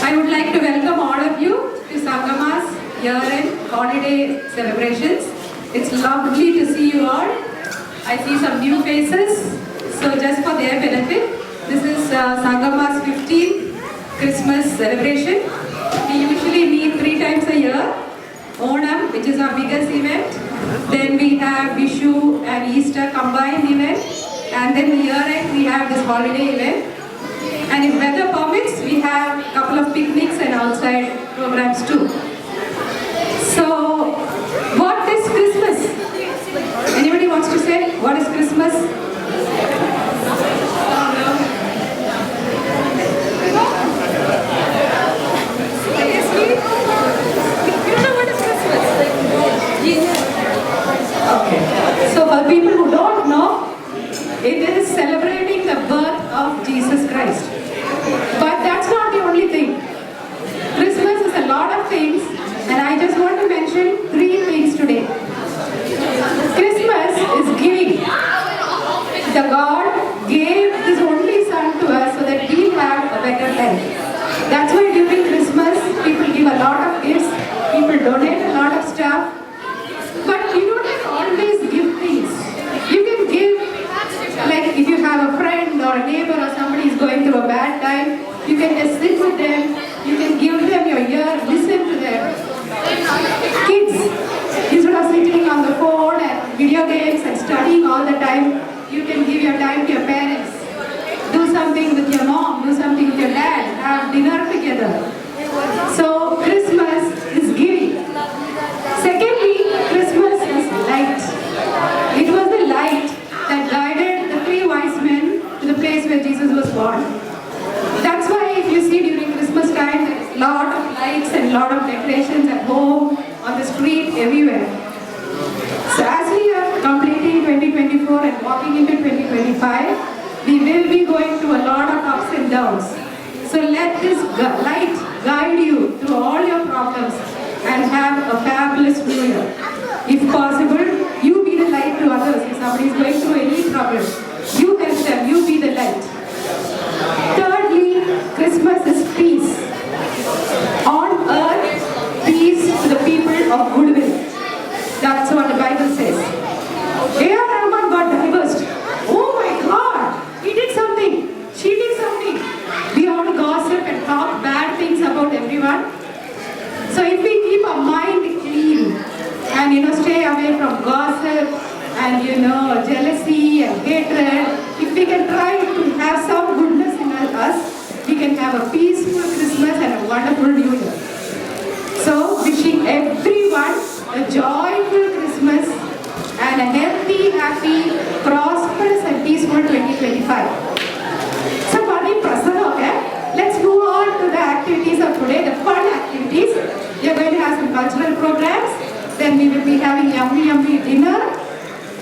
I would like to welcome all of you to Sangama's year-end holiday celebrations. It's lovely to see you all. I see some new faces. So just for their benefit, this is Sangama's 15th Christmas celebration. We usually meet 3 times a year. Onam, which is our biggest event. Then we have Vishu and Easter combined event. And then the year-end we have this holiday event. And if weather permits, we have a couple of picnics and outside programs too. So, what is Christmas? Anybody wants to say, what is Christmas? Okay. So, for people who don't know, it is celebrating the birth of Jesus Christ. But that's not the only thing. Christmas is a lot of things, and I just want to mention 3 things today. Christmas is giving. The God gave His only Son to us so that we have a better life. That's why during Christmas, people give a lot of gifts, people donate a lot of stuff. But you don't have to always give things. You can give, like if you have a friend or a neighbor or somebody is going through a bad time, you can just sit with them, you can give them your ear, listen to them. Kids, instead of sitting on the phone and video games and studying all the time, you can give your time to your parents. Do something with your mom, do something with your dad, have dinner together. So Christmas is giving. Secondly, Christmas is light. It was the light that guided the 3 wise men to the place where Jesus was born. That's why if you see during Christmas time, there is a lot of lights and a lot of decorations at home, on the street, everywhere. So as we are completing 2024 and walking into 2025, we will be going through a lot of ups and downs. So let this light guide you through all your problems and have a fabulous New Year. If possible, you be the light to others. If somebody is going through any problem, you help them, you be the light. Thirdly, Christmas is peace. On earth, peace to the people of goodwill. That's what the Bible says. A.R. Rahman got divorced. Oh my God, he did something. She did something. We all gossip and talk bad things about everyone. So if we keep our mind clean and stay away from gossip and jealousy and hatred, if we can try to have some goodness in us, we can have a peaceful Christmas and a wonderful New Year. So wishing everyone a joyful Christmas and a healthy, happy, prosperous and peaceful 2025. So Padi Prasad, okay? Let's move on to the activities of today, the fun activities. We are going to have some cultural programs. Then we will be having yummy dinner.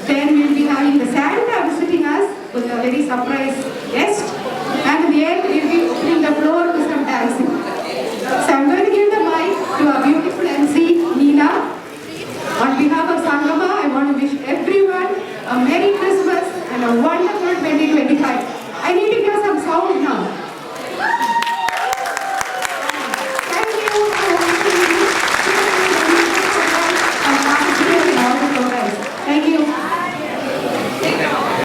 Then we will be having the Santa visiting us with a very surprise guest. And in the end, we will be opening the floor to some dancing.